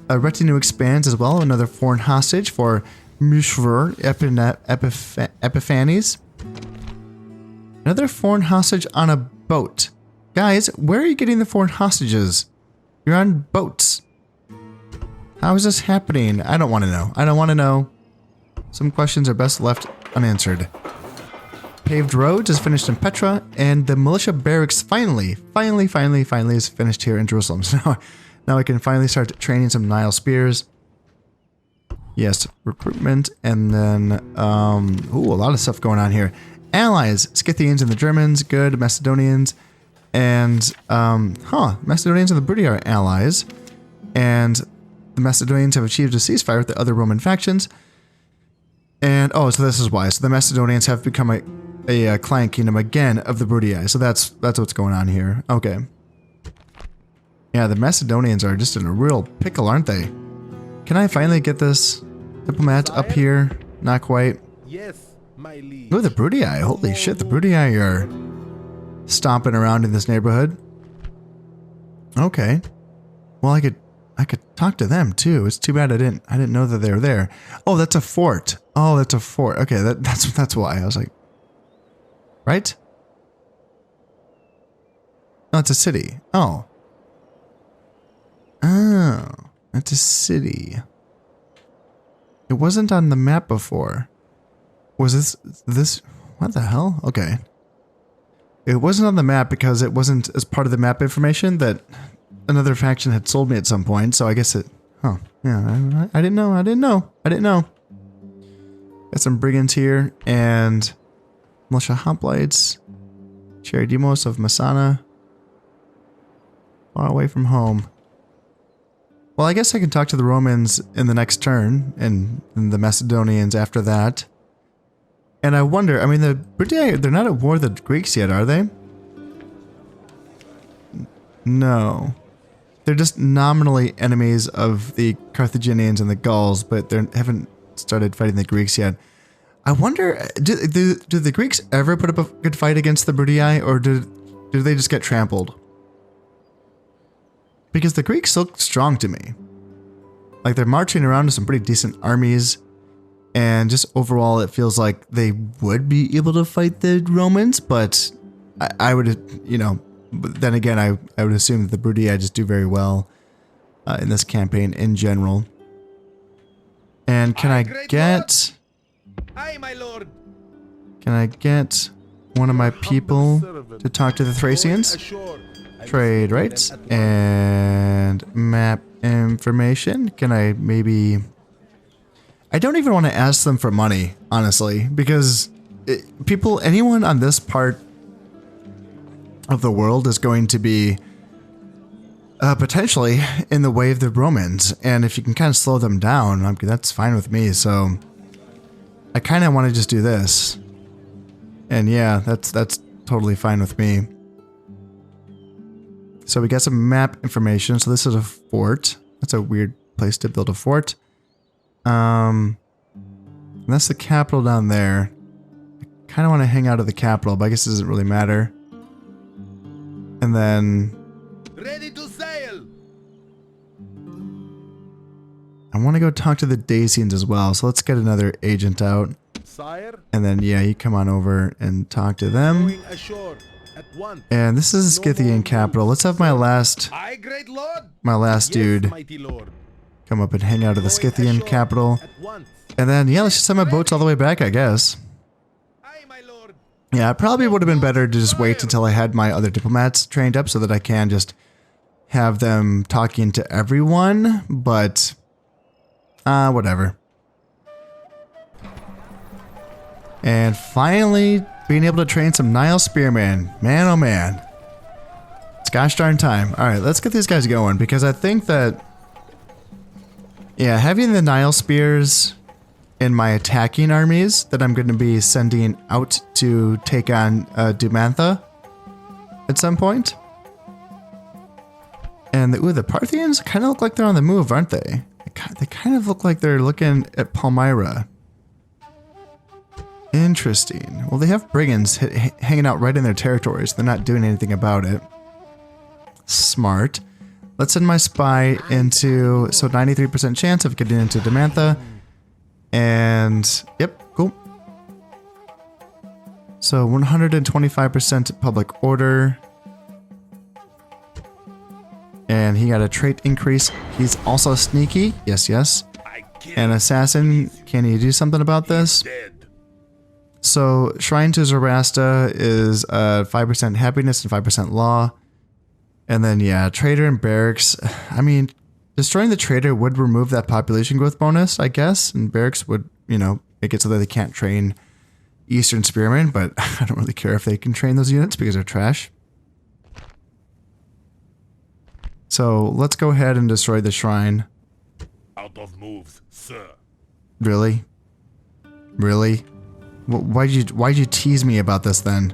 retinue expands as well. Another foreign hostage for Mushver Epiphanes. Another foreign hostage on a boat. Guys, where are you getting the foreign hostages? You're on boats. How is this happening? I don't want to know. I don't want to know. Some questions are best left unanswered. Paved roads is finished in Petra, and the militia barracks finally is finished here in Jerusalem. So now I can finally start training some Nile spears. Yes, recruitment, and then, ooh, a lot of stuff going on here. Allies, Scythians and the Germans, good, Macedonians, and, Macedonians and the Bruttii are allies, and the Macedonians have achieved a ceasefire with the other Roman factions, and, oh, so this is why. So the Macedonians have become a client kingdom again of the Bruttii, so that's what's going on here. Okay. Yeah, the Macedonians are just in a real pickle, aren't they? Can I finally get this diplomat up here? Not quite. Yes, my liege. Oh, the Bruttii. Holy shit, the Bruttii are stomping around in this neighborhood. Okay. Well, I could talk to them too. It's too bad I didn't know that they were there. Oh, that's a fort. Oh, that's a fort. Okay, that's why. I was like, right? No, it's a city. Oh. Oh, it's a city. It wasn't on the map before. Was this? What the hell? Okay. It wasn't on the map because it wasn't as part of the map information that another faction had sold me at some point. So I guess it. Oh, yeah. I didn't know. Got some brigands here and militia hoplites. Cheridimos of Masana. Far away from home. Well, I guess I can talk to the Romans in the next turn, and the Macedonians after that. And I wonder, I mean, the Bruttii, they're not at war with the Greeks yet, are they? No. They're just nominally enemies of the Carthaginians and the Gauls, but they haven't started fighting the Greeks yet. I wonder, do the Greeks ever put up a good fight against the Bruttii, or do they just get trampled? Because the Greeks look strong to me. Like, they're marching around with some pretty decent armies. And just overall, it feels like they would be able to fight the Romans. But I would, but then again, I would assume that the Bruttii just do very well in this campaign in general. And can I get... Aye, my lord. Can I get one of my people to talk to the Thracians? Trade rights and map information. Can I maybe... I don't even want to ask them for money, honestly, because anyone on this part of the world is going to be potentially in the way of the Romans. And if you can kind of slow them down, that's fine with me. So I kind of want to just do this. And yeah, that's totally fine with me. So we got some map information. So this is a fort. That's a weird place to build a fort. That's the capital down there. I kind of want to hang out at the capital, but I guess it doesn't really matter. And then Ready to sail. I want to go talk to the Dacians as well. So let's get another agent out. Sire, And then, yeah, you come on over and talk to them. going ashore at once. And this is the Scythian capital. Let's have my last Aye, great lord. dude Yes, mighty lord. come up and hang out at the Going Scythian ashore capital. at once. And then, yeah, let's just send my boats all the way back, I guess. Aye, my lord. Yeah, it probably would have been better to just wait until I had my other diplomats trained up so that I can just have them talking to everyone. But, whatever. And finally, being able to train some Nile Spearmen. Man, oh man. It's gosh darn time. Alright, let's get these guys going, because I think that, yeah, having the Nile Spears in my attacking armies that I'm going to be sending out to take on Dumantha at some point. And the Parthians kind of look like they're on the move, aren't they? They kind of look like they're looking at Palmyra. Interesting. Well, they have brigands hanging out right in their territories. They're not doing anything about it. Smart. Let's send my spy into... So 93% chance of getting into Dumantha. And... Yep, cool. So 125% public order. And he got a trait increase. He's also sneaky. Yes, yes. I kill An assassin. Can you do something about this? dead. So, Shrine to Zoroaster is 5% happiness and 5% law. And then, yeah, Trader and Barracks. I mean, destroying the Trader would remove that population growth bonus, I guess. And Barracks would, you know, make it so that they can't train Eastern Spearmen. But I don't really care if they can train those units because they're trash. So, let's go ahead and destroy the Shrine. Out of moves, sir. Really? Really? Why'd you tease me about this then?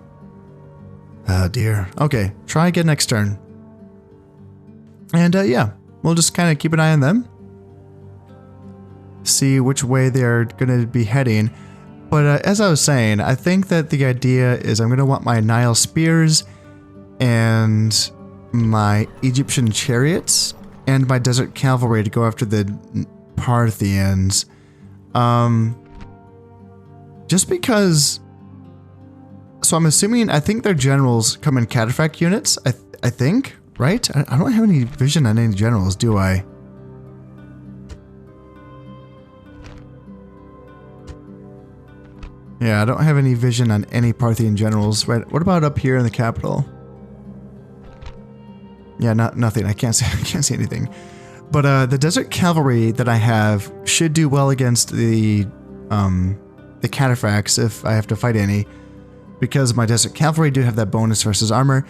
Oh dear. Okay, try again next turn. And yeah, we'll just kind of keep an eye on them. See which way they're going to be heading. But as I was saying, I think that the idea is I'm going to want my Nile Spears and my Egyptian chariots and my Desert Cavalry to go after the Parthians. Just because... So I'm assuming... I think their generals come in cataphract units. I think, right? I don't have any vision on any generals, do I? Yeah, I don't have any vision on any Parthian generals. Right? What about up here in the capital? Yeah, nothing. I can't see anything. But the Desert Cavalry that I have should do well against the cataphracts if I have to fight any, because my Desert Cavalry do have that bonus versus armor.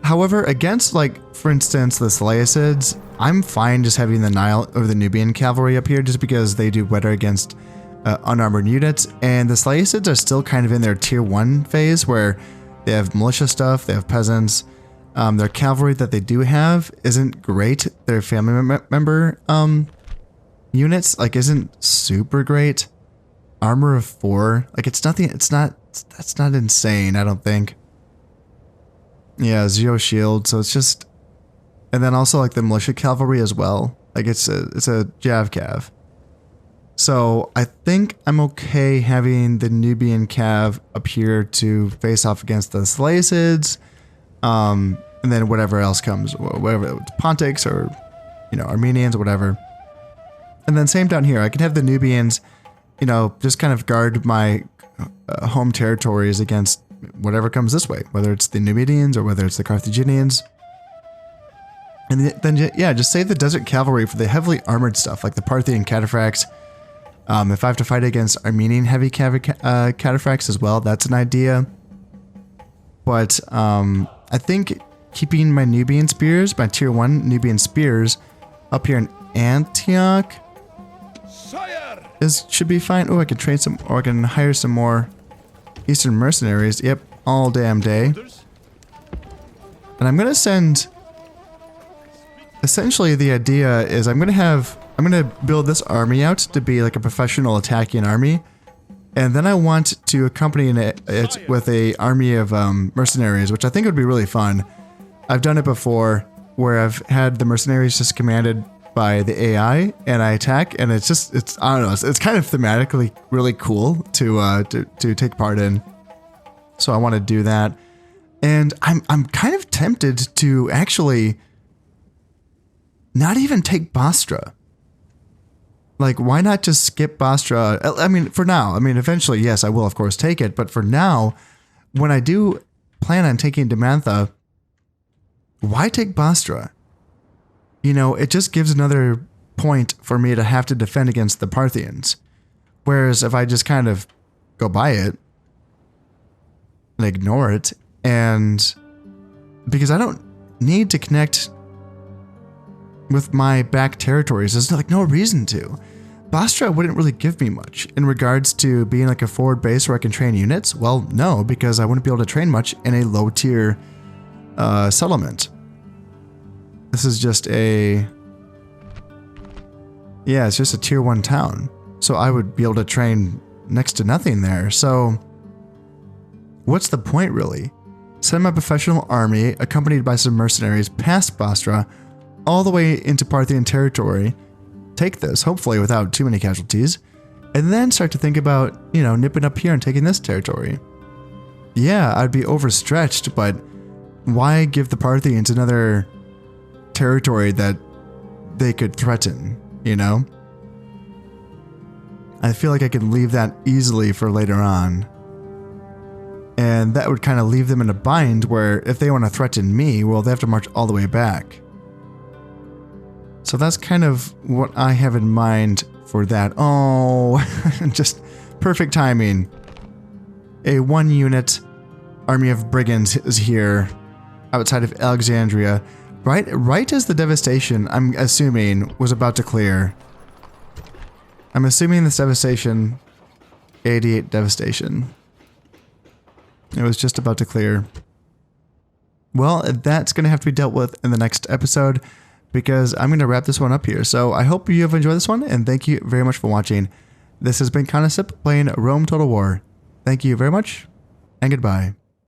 However, against, like, for instance, the Seleucids, I'm fine just having the Nile or the Nubian Cavalry up here just because they do better against unarmored units, and the Seleucids are still kind of in their tier 1 phase where they have militia stuff, they have peasants. Their cavalry that they do have isn't great. Their family member units, like, isn't super great. Armor of 4, like, it's nothing. That's not insane, I don't think. Yeah, 0 shield, so it's just, and then also like the militia cavalry as well. Like it's a Javcav. So I think I'm okay having the Nubian Cav up here to face off against the Seleucids, and then whatever else comes, whatever Pontics or, you know, Armenians or whatever. And then same down here, I can have the Nubians, you know, just kind of guard my home territories against whatever comes this way, whether it's the Numidians or whether it's the Carthaginians. And then, yeah, just save the Desert Cavalry for the heavily armored stuff, like the Parthian cataphracts. If I have to fight against Armenian heavy cataphracts as well, that's an idea. But I think keeping my Nubian spears, my tier 1 Nubian spears, up here in Antioch Sire! should be fine. Oh, I can train some, or I can hire some more Eastern mercenaries. Yep, all damn day. Orders? And I'm gonna send. Essentially, the idea is I'm gonna build this army out to be like a professional attacking army, and then I want to accompany it with a army of mercenaries, which I think would be really fun. I've done it before, where I've had the mercenaries just commanded by the AI, and I attack, and it's I don't know, it's kind of thematically really cool to take part in. So I want to do that, and I'm kind of tempted to actually not even take Bastra. Like, why not just skip Bastra? I mean, for now. I mean, eventually, yes, I will, of course, take it. But for now, when I do plan on taking Damantha, why take Bastra? You know, it just gives another point for me to have to defend against the Parthians. Whereas if I just kind of go by it and ignore it, and because I don't need to connect with my back territories, there's like no reason to. Bastra wouldn't really give me much in regards to being like a forward base where I can train units. Well, no, because I wouldn't be able to train much in a low tier settlement. This is just a, yeah, it's just a tier 1 town. So I would be able to train next to nothing there. So what's the point really? Send my professional army accompanied by some mercenaries past Bastra all the way into Parthian territory, take this, hopefully without too many casualties, and then start to think about, you know, nipping up here and taking this territory. Yeah, I'd be overstretched, but why give the Parthians another territory that they could threaten, you know? I feel like I could leave that easily for later on. And that would kind of leave them in a bind where if they want to threaten me, well, they have to march all the way back. So that's kind of what I have in mind for that. Oh, just perfect timing. A 1 unit army of brigands is here outside of Alexandria. Right as the devastation, I'm assuming, was about to clear. I'm assuming this devastation, 88 devastation. It was just about to clear. Well, that's going to have to be dealt with in the next episode, because I'm going to wrap this one up here. So I hope you have enjoyed this one, and thank you very much for watching. This has been Conasip playing Rome Total War. Thank you very much, and goodbye.